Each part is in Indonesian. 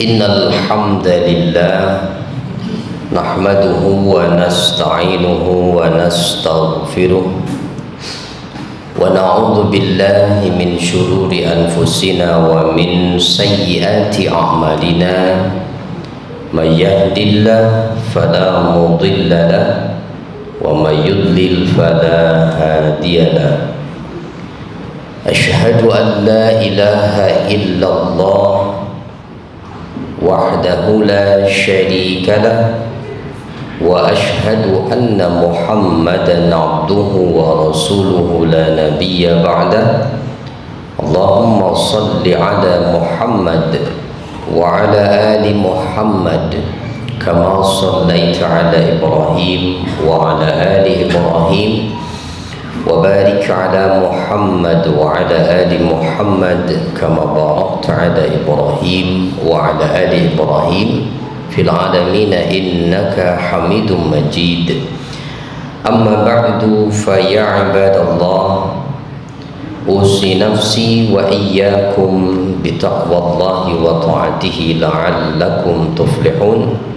Innal hamdalillah nahmaduhu wa nasta'inuhu wa nastaghfiruh wa na'udzu billahi min shururi anfusina wa min sayyiati a'malina may yahdihillahu fala mudilla lahu wa may yudlil fala hadiya lahu. Asyhadu an la ilaha illallah wahdahu la syarika lah wa asyhadu anna Muhammadan abduhu wa rasuluhu la nabiyya ba'dah. Allahumma salli ala Muhammad wa ala ali Muhammad kama sallaita ala Ibrahim wa ala ali Ibrahim wa barik ala Muhammad wa ala ali Muhammad kama barakta ala Ibrahim wa ala ali Ibrahim fil alamin innaka Hamidum Majid. Amma ba'du, fa ya ibadallah, usi nafsi wa iyyakum bi taqwallahi wa ta'atihi la'allakum tuflihun.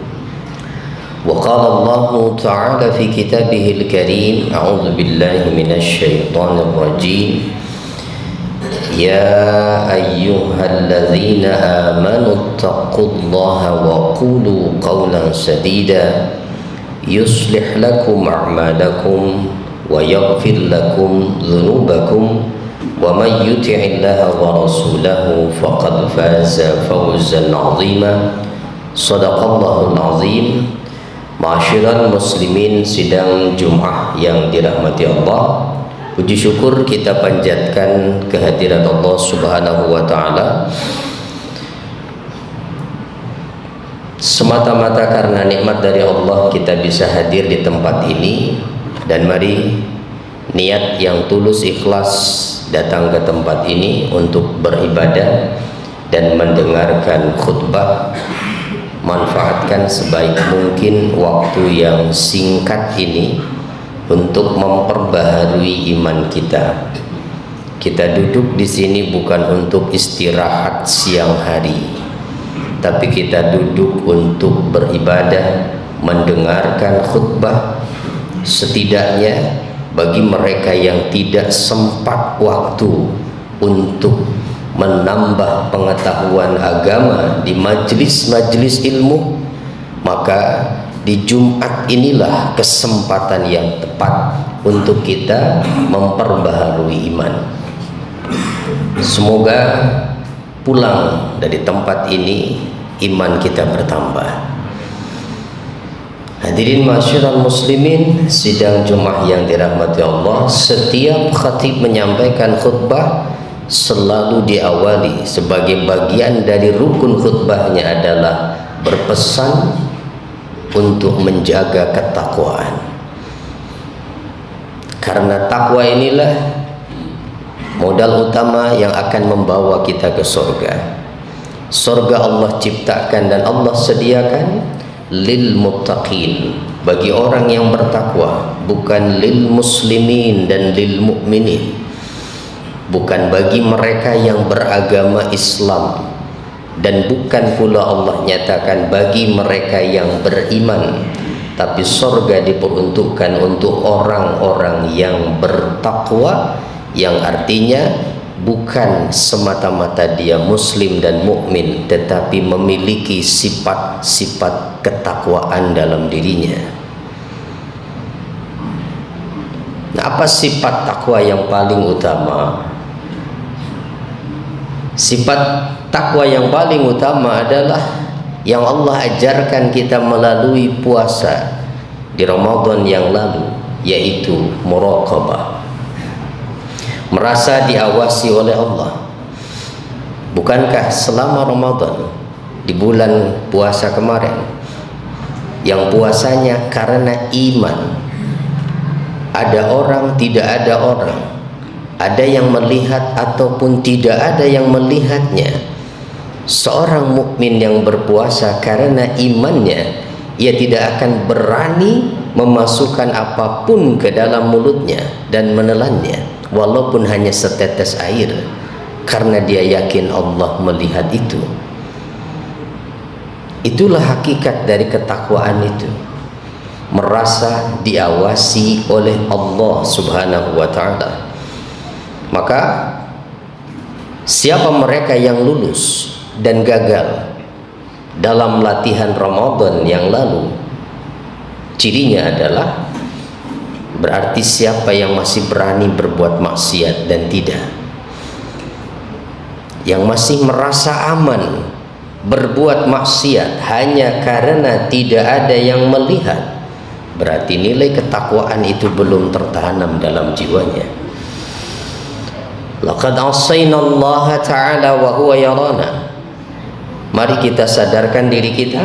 وقال الله تعالى في كتابه الكريم: أعوذ بالله من الشيطان الرجيم يا أيها الذين آمنوا اتقوا الله وقولوا قولا سديدا يصلح لكم أعمالكم ويغفر لكم ذنوبكم ومن يطع الله ورسوله فقد فاز فوزا عظيما. صدق الله العظيم. Ma'asyiral muslimin, sidang Jumat yang dirahmati Allah, puji syukur kita panjatkan kehadirat Allah Subhanahu wa taala semata-mata karena nikmat dari Allah kita bisa hadir di tempat ini. Dan mari niat yang tulus ikhlas datang ke tempat ini untuk beribadah dan mendengarkan khutbah. Manfaatkan sebaik mungkin waktu yang singkat ini untuk memperbaharui iman kita. Kita duduk di sini bukan untuk istirahat siang hari, tapi kita duduk untuk beribadah, mendengarkan khutbah. Setidaknya bagi mereka yang tidak sempat waktu untuk menambah pengetahuan agama di majelis-majelis ilmu, maka di Jumat inilah kesempatan yang tepat untuk kita memperbaharui iman. Semoga pulang dari tempat ini iman kita bertambah. Hadirin ma'asyiral muslimin, sidang Jumat yang dirahmati Allah, setiap khatib menyampaikan khutbah selalu diawali sebagai bagian dari rukun khutbahnya adalah berpesan untuk menjaga ketakwaan. Karena takwa inilah modal utama yang akan membawa kita ke surga. Surga Allah ciptakan dan Allah sediakan lil muttaqin, bagi orang yang bertakwa, bukan lil muslimin dan lil mu'minin. Bukan bagi mereka yang beragama Islam, dan bukan pula Allah nyatakan bagi mereka yang beriman, tapi surga diperuntukkan untuk orang-orang yang bertakwa, yang artinya bukan semata-mata dia muslim dan mukmin, tetapi memiliki sifat-sifat ketakwaan dalam dirinya. Nah, apa sifat takwa yang paling utama? Sifat takwa yang paling utama adalah yang Allah ajarkan kita melalui puasa di Ramadan yang lalu, yaitu muraqabah. Merasa diawasi oleh Allah. Bukankah selama Ramadan, di bulan puasa kemarin, yang puasanya karena iman, ada orang, tidak ada orang, ada yang melihat ataupun tidak ada yang melihatnya. Seorang mukmin yang berpuasa karena imannya, ia tidak akan berani memasukkan apapun ke dalam mulutnya dan menelannya, walaupun hanya setetes air, karena dia yakin Allah melihat itu. Itulah hakikat dari ketakwaan itu, merasa diawasi oleh Allah Subhanahu wa ta'ala. Maka siapa mereka yang lulus dan gagal dalam latihan Ramadan yang lalu, cirinya adalah berarti siapa yang masih berani berbuat maksiat dan tidak, yang masih merasa aman berbuat maksiat hanya karena tidak ada yang melihat, berarti nilai ketakwaan itu belum tertanam dalam jiwanya. Laqad asayna Allah ta'ala wa huwa yarana. Mari kita sadarkan diri kita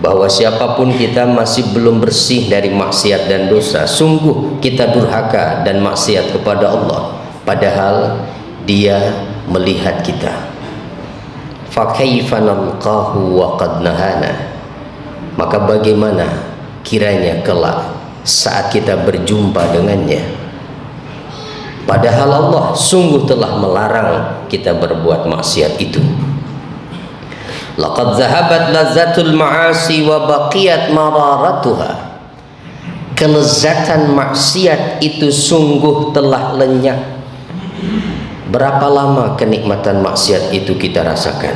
bahwa siapapun kita masih belum bersih dari maksiat dan dosa. Sungguh kita durhaka dan maksiat kepada Allah, padahal Dia melihat kita. Fa kaifa nalqahu wa qad nahana. Maka bagaimana kiranya kelak saat kita berjumpa dengannya, padahal Allah sungguh telah melarang kita berbuat maksiat itu. Laqad zahabat lazzatul ma'asi wa baqiyat mararatuha. Kelezatan maksiat itu sungguh telah lenyap. Berapa lama kenikmatan maksiat itu kita rasakan?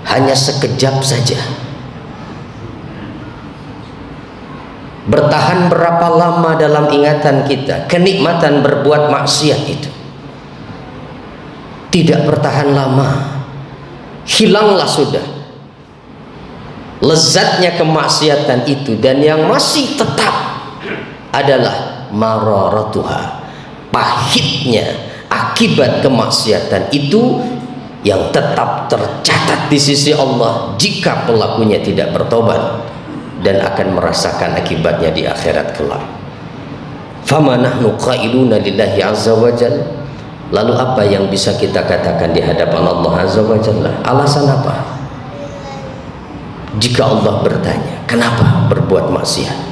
Hanya sekejap saja. Bertahan berapa lama dalam ingatan kita kenikmatan berbuat maksiat itu? Tidak bertahan lama, hilanglah sudah lezatnya kemaksiatan itu, dan yang masih tetap adalah mararatuha, pahitnya akibat kemaksiatan itu yang tetap tercatat di sisi Allah jika pelakunya tidak bertobat dan akan merasakan akibatnya di akhirat kelak. Fama nahnu qailuna lillahi azza wa jalla. Lalu apa yang bisa kita katakan di hadapan Allah azza wa jalla? Alasan apa jika Allah bertanya kenapa berbuat maksiat?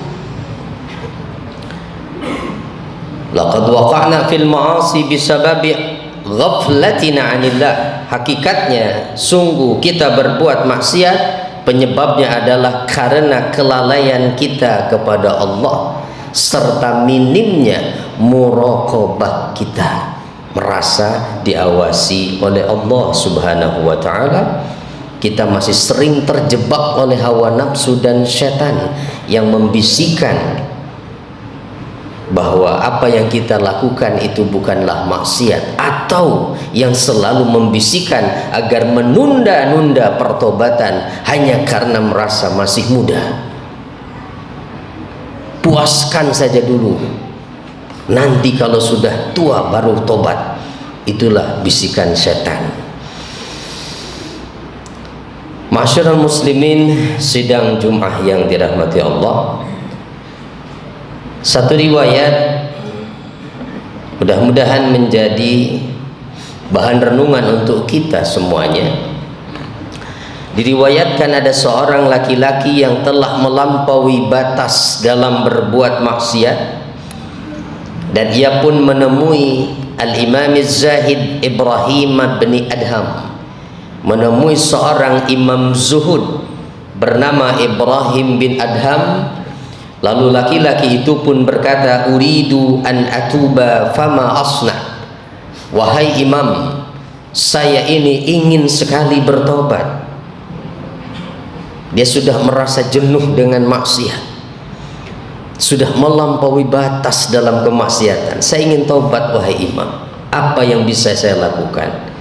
Laqad waqa'na fil ma'asi bisababi ghaflatina 'anillah. Hakikatnya sungguh kita berbuat maksiat penyebabnya adalah karena kelalaian kita kepada Allah serta minimnya muraqabah kita, merasa diawasi oleh Allah Subhanahu wa ta'ala. Kita masih sering terjebak oleh hawa nafsu dan setan yang membisikkan bahwa apa yang kita lakukan itu bukanlah maksiat, atau yang selalu membisikkan agar menunda-nunda pertobatan hanya karena merasa masih muda. Puaskan saja dulu, nanti kalau sudah tua baru tobat. Itulah bisikan setan. Masyarul muslimin sidang Jum'ah yang dirahmati Allah, satu riwayat mudah-mudahan menjadi bahan renungan untuk kita semuanya. Diriwayatkan ada seorang laki-laki yang telah melampaui batas dalam berbuat maksiat, dan ia pun menemui Al-Imam Az-Zahid Ibrahim bin Adham, menemui seorang imam zuhud bernama Ibrahim bin Adham. Lalu laki-laki itu pun berkata, uridu an atuba fama asna. Wahai imam, saya ini ingin sekali bertobat. Dia sudah merasa jenuh dengan maksiat, sudah melampaui batas dalam kemaksiatan. Saya ingin tobat wahai imam, apa yang bisa saya lakukan?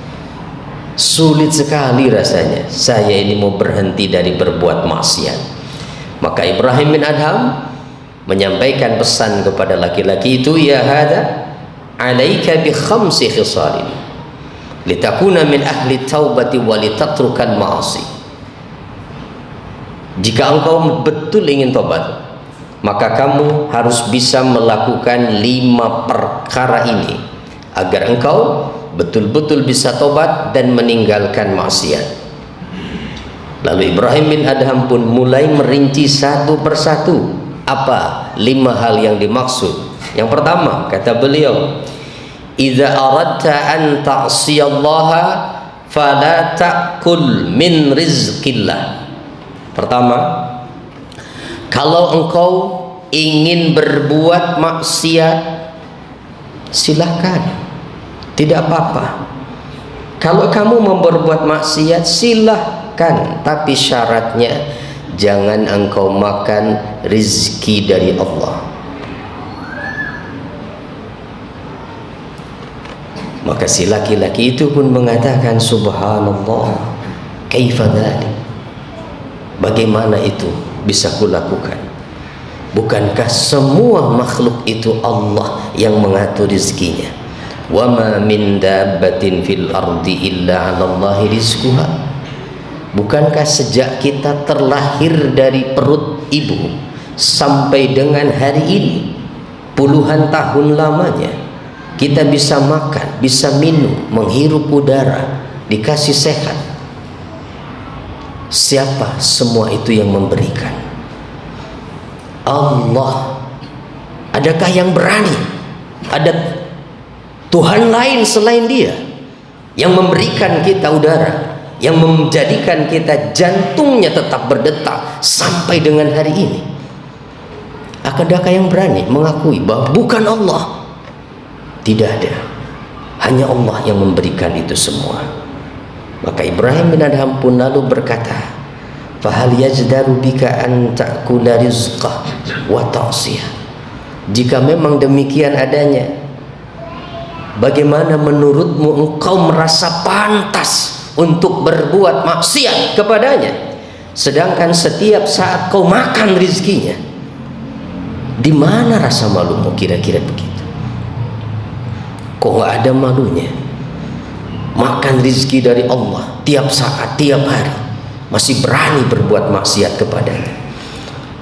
Sulit sekali rasanya, saya ini mau berhenti dari berbuat maksiat. Maka Ibrahim bin Adham menyampaikan pesan kepada laki-laki itu, ya hada alaika bi khamsi khisalin litakuna min ahli taubati wa litatrukan ma'asi. Jika engkau betul ingin tobat, maka kamu harus bisa melakukan 5 perkara ini agar engkau betul-betul bisa tobat dan meninggalkan maksiat. Lalu Ibrahim bin Adham pun mulai merinci satu persatu apa 5 hal yang dimaksud. Yang pertama, kata beliau, idza aradta an ta'siyallaha fala ta'kul min rizqillah. Pertama, kalau engkau ingin berbuat maksiat, silahkan, tidak apa-apa. Kalau kamu mau berbuat maksiat, silahkan, tapi syaratnya jangan engkau makan rizki dari Allah. Maka si laki-laki itu pun mengatakan, subhanallah, kaifa dzalik? Bagaimana itu bisa kulakukan? Bukankah semua makhluk itu Allah yang mengatur rizkinya? Wa ma min dabbatin fil ardi illa 'alallahi rizquha. Bukankah sejak kita terlahir dari perut ibu sampai dengan hari ini, puluhan tahun lamanya, kita bisa makan, bisa minum, menghirup udara, dikasih sehat. Siapa semua itu yang memberikan? Allah. Adakah yang berani? Ada Tuhan lain selain Dia yang memberikan kita udara, yang menjadikan kita jantungnya tetap berdetak sampai dengan hari ini? Adakah yang berani mengakui bahwa bukan Allah? Tidak ada, hanya Allah yang memberikan itu semua. Maka Ibrahim bin Adham pun lalu berkata, fahal yajdaru bika an ta'kula rizqah wa ta'siyah. Jika memang demikian adanya, bagaimana menurutmu engkau merasa pantas untuk berbuat maksiat kepadanya, sedangkan setiap saat kau makan rizkinya? Di mana rasa malumu kira-kira begitu? Kok nggak ada malunya? Makan rizki dari Allah tiap saat, tiap hari, masih berani berbuat maksiat kepadanya.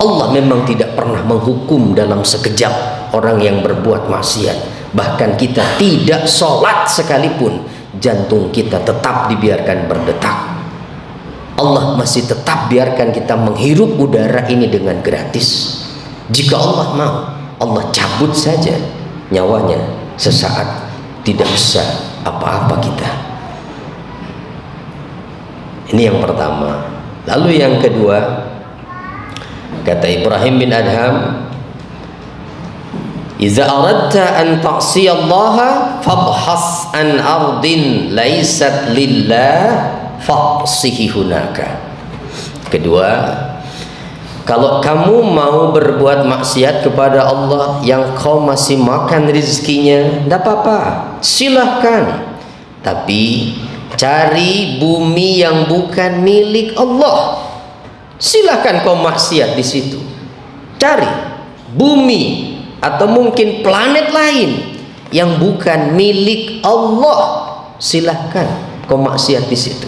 Allah memang tidak pernah menghukum dalam sekejap orang yang berbuat maksiat. Bahkan kita tidak sholat sekalipun, jantung kita tetap dibiarkan berdetak. Allah masih tetap biarkan kita menghirup udara ini dengan gratis. Jika Allah mau, Allah cabut saja nyawanya sesaat, tidak bisa apa-apa kita. Ini yang pertama. Lalu yang kedua, kata Ibrahim bin Adham, iza aradta an ta'siyallaha fabhas an ardin laysat lillah faqsihi hunaka. Kedua, kalau kamu mau berbuat maksiat kepada Allah yang kau masih makan rizkinya, tidak apa-apa, silahkan. Tapi cari bumi yang bukan milik Allah. Silahkan kau maksiat di situ. Cari bumi atau mungkin planet lain yang bukan milik Allah. Silahkan kau maksiat di situ.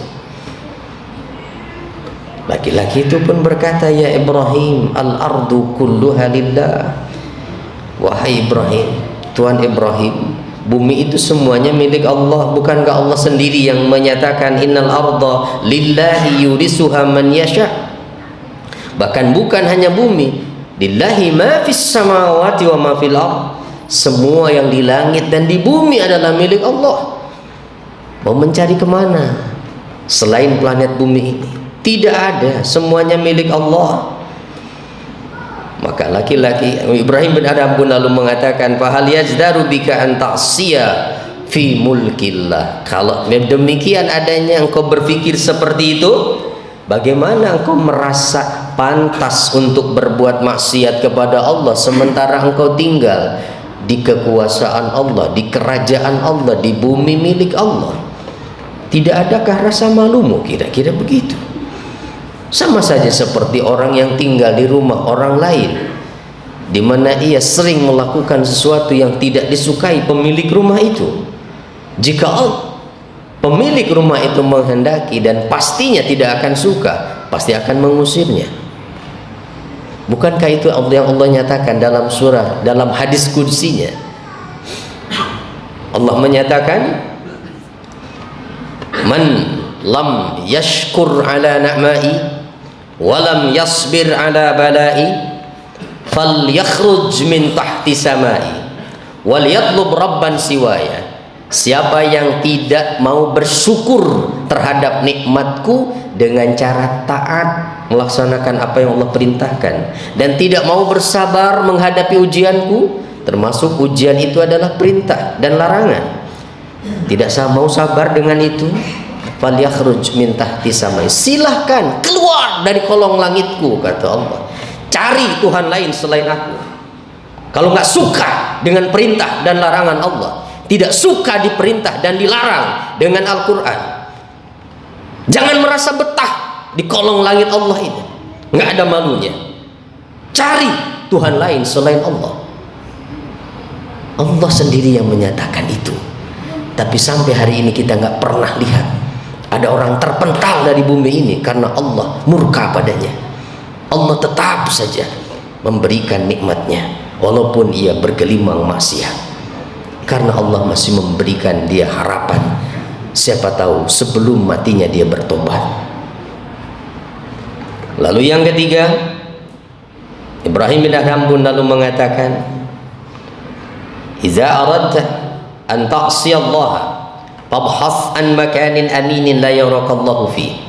Laki-laki itu pun berkata, ya Ibrahim, al-ardu kulluha lillah. Wahai Ibrahim, Tuhan Ibrahim, bumi itu semuanya milik Allah. Bukankah Allah sendiri yang menyatakan innal arda lillahi yurisuha man yasha? Bahkan bukan hanya bumi, lillahi ma fis samawati wa ma fil ard. Semua yang di langit dan di bumi adalah milik Allah. Mau mencari kemana selain planet bumi ini? Tidak ada, semuanya milik Allah. Maka laki-laki Ibrahim bin Adham pun lalu mengatakan, fahal yajdaru bika an ta'siya fi mulkillah. Kalau demikian adanya engkau berpikir seperti itu, bagaimana engkau merasa pantas untuk berbuat maksiat kepada Allah sementara engkau tinggal di kekuasaan Allah, di kerajaan Allah, di bumi milik Allah? Tidak adakah rasa malumu kira-kira begitu? Sama saja seperti orang yang tinggal di rumah orang lain, di mana ia sering melakukan sesuatu yang tidak disukai pemilik rumah itu. Jika pemilik rumah itu menghendaki dan pastinya tidak akan suka, pasti akan mengusirnya. Bukankah itu yang Allah nyatakan dalam surah, dalam hadis qudsinya? Allah menyatakan, man lam yashkur ala na'mai walam yasbir ala balai falyakhruj min tahti samai wal yatlub rabban siwaya. Siapa yang tidak mau bersyukur terhadap nikmatku dengan cara taat, melaksanakan apa yang Allah perintahkan, dan tidak mau bersabar menghadapi ujianku, termasuk ujian itu adalah perintah dan larangan, tidak mau sabar dengan itu, falyakhruj min tahti samai, silahkan keluar dari kolong langitku, kata Allah. Cari Tuhan lain selain aku. Kalau nggak suka dengan perintah dan larangan Allah, tidak suka diperintah dan dilarang dengan Al-Quran, jangan merasa betah di kolong langit Allah ini, nggak ada malunya. Cari Tuhan lain selain Allah. Allah sendiri yang menyatakan itu. Tapi sampai hari ini kita nggak pernah lihat ada orang terpental dari bumi ini karena Allah murka padanya. Allah tetap saja memberikan nikmatnya walaupun ia bergelimang maksiat, karena Allah masih memberikan dia harapan. Siapa tahu sebelum matinya dia bertobat. Lalu yang ketiga, Ibrahim bin Adham pun lalu mengatakan, "Idza aradta an ta'si Allah fabhath an makanin aminin la yarakallahu fi."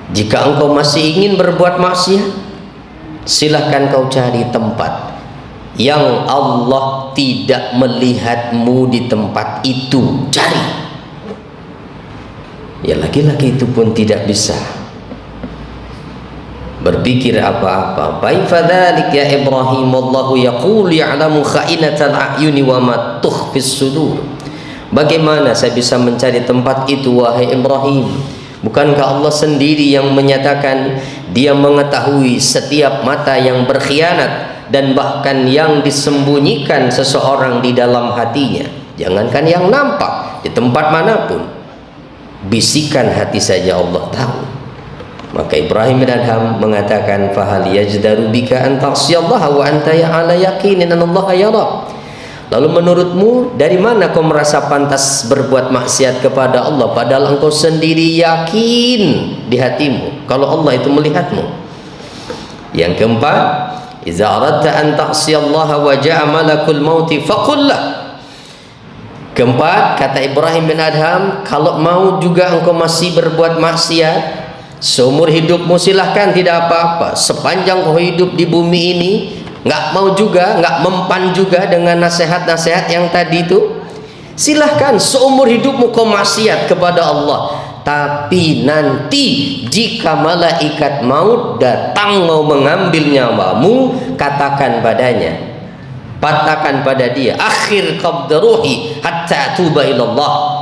Jika engkau masih ingin berbuat maksiat, silahkan kau cari tempat yang Allah tidak melihatmu di tempat itu. Cari. Ya, laki-laki itu pun tidak bisa berpikir apa-apa. Baik fadzalik ya Ibrahim, wallahu yaqul ya'lamu kha'inatal a'yuni wa ma tukhfis sudur. Bagaimana saya bisa mencari tempat itu wahai Ibrahim? Bukankah Allah sendiri yang menyatakan dia mengetahui setiap mata yang berkhianat dan bahkan yang disembunyikan seseorang di dalam hatinya? Jangankan yang nampak, di tempat manapun, bisikan hati saja Allah tahu. Maka Ibrahim bin Adham mengatakan, fahal yajdaru bika an ta'siyallaha wa anta ala yaqinin anallaha yara. Lalu menurutmu dari mana kau merasa pantas berbuat maksiat kepada Allah padahal engkau sendiri yakin di hatimu kalau Allah itu melihatmu? Yang keempat, idza aradta an ta'siyallaha wa ja'a malakul mauti faqul lah. Keempat, kata Ibrahim bin Adham, kalau mau juga engkau masih berbuat maksiat seumur hidupmu, silahkan, tidak apa-apa. Sepanjang kau hidup di bumi ini, nggak mau juga, nggak mempan juga dengan nasihat-nasihat yang tadi itu, silahkan seumur hidupmu kau maksiat kepada Allah. Tapi nanti jika malaikat maut datang mau mengambil nyawamu, katakan padanya, katakan pada dia, akhir qabda ruhi hatta tuba ilallah.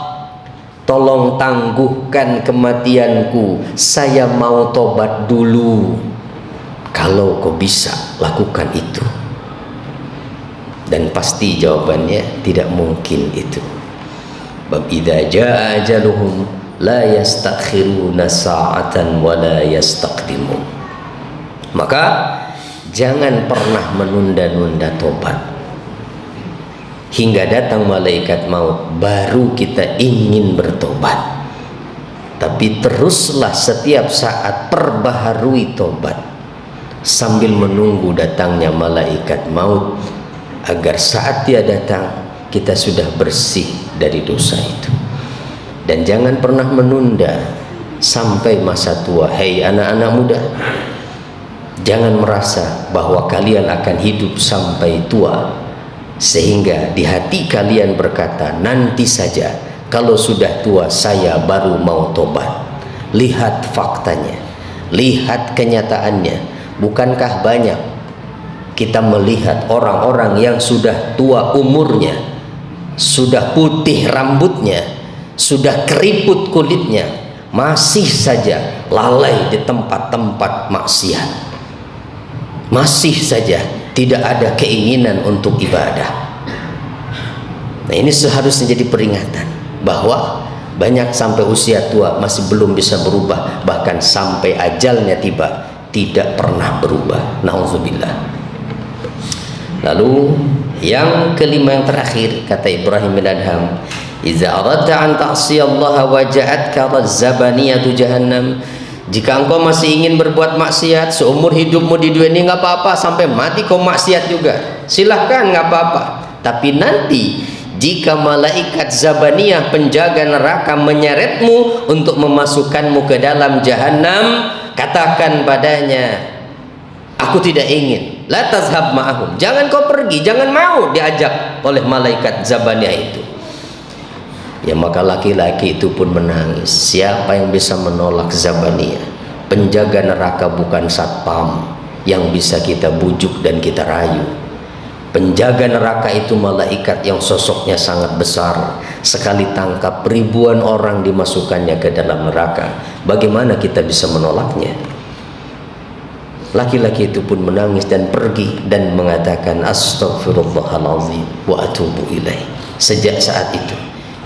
Tolong tangguhkan kematianku, saya mau tobat dulu. Kalau kau bisa lakukan itu. Dan pasti jawabannya tidak mungkin itu. Bab idza jaa ajaluhum la yastakhiruna sa'atan wa la yastaqdimun. Maka jangan pernah menunda-nunda tobat hingga datang malaikat maut baru kita ingin bertobat. Tapi teruslah setiap saat perbaharui tobat sambil menunggu datangnya malaikat maut, agar saat dia datang kita sudah bersih dari dosa itu. Dan jangan pernah menunda sampai masa tua. Hei anak-anak muda, jangan merasa bahwa kalian akan hidup sampai tua sehingga di hati kalian berkata, nanti saja kalau sudah tua saya baru mau tobat. Lihat faktanya, lihat kenyataannya. Bukankah banyak kita melihat orang-orang yang sudah tua umurnya, sudah putih rambutnya, sudah keriput kulitnya, masih saja lalai di tempat-tempat maksiat, masih saja tidak ada keinginan untuk ibadah. Nah, ini seharusnya jadi peringatan bahwa banyak sampai usia tua masih belum bisa berubah, bahkan sampai ajalnya tiba tidak pernah berubah. Nauzubillah. Lalu yang kelima, yang terakhir, kata Ibrahim bin Adham, idza aradta an ta'siyallaha wa ja'atka razzabaniyatu jahannam. Jika engkau masih ingin berbuat maksiat seumur hidupmu di dunia ini, nggak apa-apa, sampai mati kau maksiat juga, silahkan, nggak apa-apa. Tapi nanti Jika malaikat Zabaniyah penjaga neraka menyeretmu untuk memasukkanmu ke dalam jahanam, katakan padanya, aku tidak ingin. La tazhab ma'ahum, jangan kau pergi, jangan mau diajak oleh malaikat Zabaniyah itu. Ya maka laki-laki itu pun menangis. Siapa yang bisa menolak Zabaniyah? Penjaga neraka bukan satpam yang bisa kita bujuk dan kita rayu. Penjaga neraka itu malaikat yang sosoknya sangat besar. Sekali tangkap ribuan orang dimasukkannya ke dalam neraka. Bagaimana kita bisa menolaknya? Laki-laki itu pun menangis dan pergi dan mengatakan astaghfirullahaladzim wa atubu ilaih. Sejak saat itu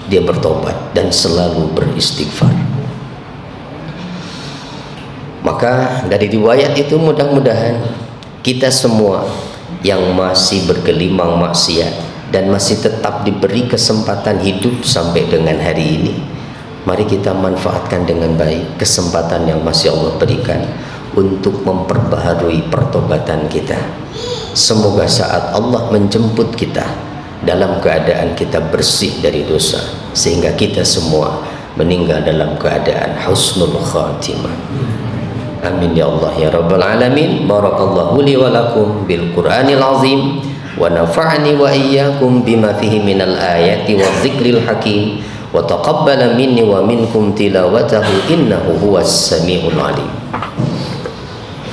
dia bertobat dan selalu beristighfar. Maka dari riwayat itu mudah-mudahan kita semua yang masih bergelimang maksiat dan masih tetap diberi kesempatan hidup sampai dengan hari ini, mari kita manfaatkan dengan baik kesempatan yang masih Allah berikan untuk memperbaharui pertobatan kita. Semoga saat Allah menjemput kita dalam keadaan kita bersih dari dosa, sehingga kita semua meninggal dalam keadaan husnul khatimah. Amin ya Allah ya Rabbal Alamin. Barakallahu li wa lakum bil Qur'anil azim wa nafa'ani wa iyyakum bima fihi minal ayati wa dzikril hakim wa taqabbala minni wa minkum tilawatahu innahu huwas samiul alim.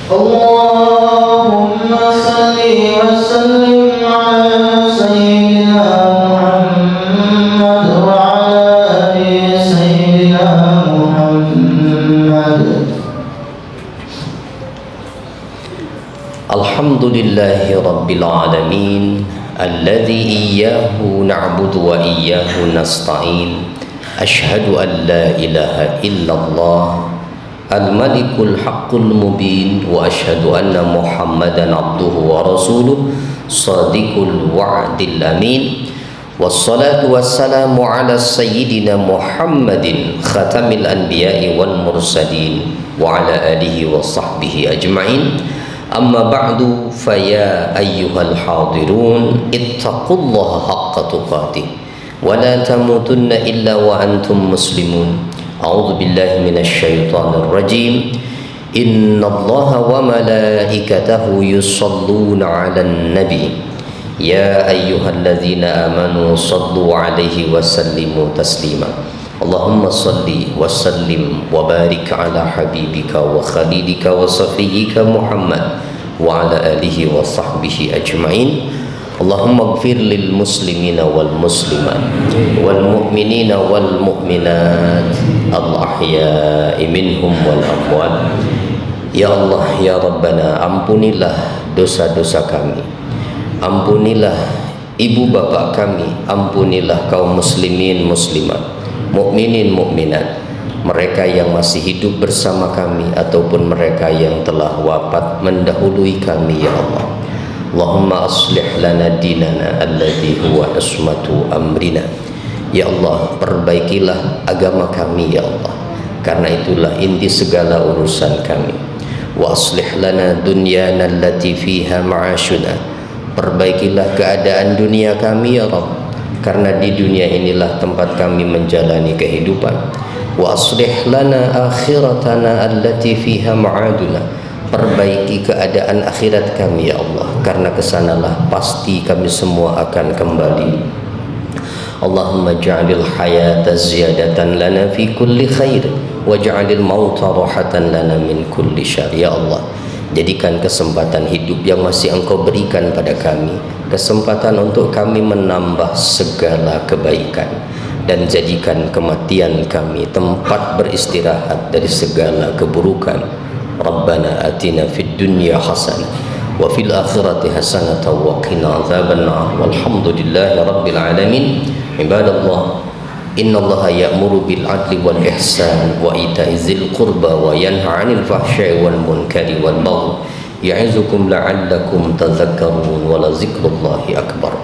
Allahumma salli wa sallim ala sayyidina Muhammad wa ala ali sayyidina Muhammad. Alhamdulillahi Rabbil Alamin alladhi iyyahu na'budu wa iyyahu nasta'in. Ashhadu an la ilaha illallah al-malikul haqqul mubin wa ashhadu anna Muhammadan abduhu wa rasuluh sadiqul wa'dil amin. Wassalatu wassalamu ala sayyidina Muhammadin khatamil anbiya'i wal mursalin wa ala alihi wa sahbihi ajma'in. Amma ba'du, faya ayyuhal hadirun ittaqullaha haqqa tuqatih wa la tamutunna illa wa antum muslimun. A'udzu billahi minasy syaithanir rajim. Innallaha wa malaikatahu yusholluna 'alan nabi ya ayyuhalladzina amanu shallu 'alaihi wa sallimu taslima. Allahumma salli wa sallim wa barik ala habibika wa khalilika wa safiyyika Muhammad wa ala alihi wa sahbihi ajma'in. Allahumma ighfir lil muslimina wal muslimat wal mu'minina wal mu'minat al ahya'i minhum wal amwat. Ya Allah ya Rabbana, ampunilah dosa-dosa kami, ampunilah ibu bapak kami, ampunilah kaum muslimin muslimat, mukminin mukminat, mereka yang masih hidup bersama kami ataupun mereka yang telah wafat mendahului kami ya Allah. Allahumma aslih lana dinana alladhi huwa ismatu amrina. Ya Allah, perbaikilah agama kami ya Allah, karena itulah inti segala urusan kami. Wa aslih lana dunyana allati fiha ma'ashuna. Perbaikilah keadaan dunia kami ya Rabb, karena di dunia inilah tempat kami menjalani kehidupan. Wa aslih lana akhiratana allati fiha ma'aduna. Perbaiki keadaan akhirat kami ya Allah, karena kesanalah pasti kami semua akan kembali. Allahumma ja'alil hayata ziyadatan lana fi kulli khair wa ja'alil mauta rahatan lana min kulli syarr. Ya Allah, jadikan kesempatan hidup yang masih Engkau berikan pada kami kesempatan untuk kami menambah segala kebaikan, dan jadikan kematian kami tempat beristirahat dari segala keburukan. Rabbana atina fid dunya hasanah wa fil akhirati hasanah wa qina adzabannar. Walhamdulillahi rabbil alamin. Ibadallah, innallaha ya'muru bil adli wal ihsan wa ita'i dzil qurba wa yanha 'anil fahsya'i wal munkari wal baghi ya'izukum la'allakum tadhakkarun wa la dzikrullahi akbar.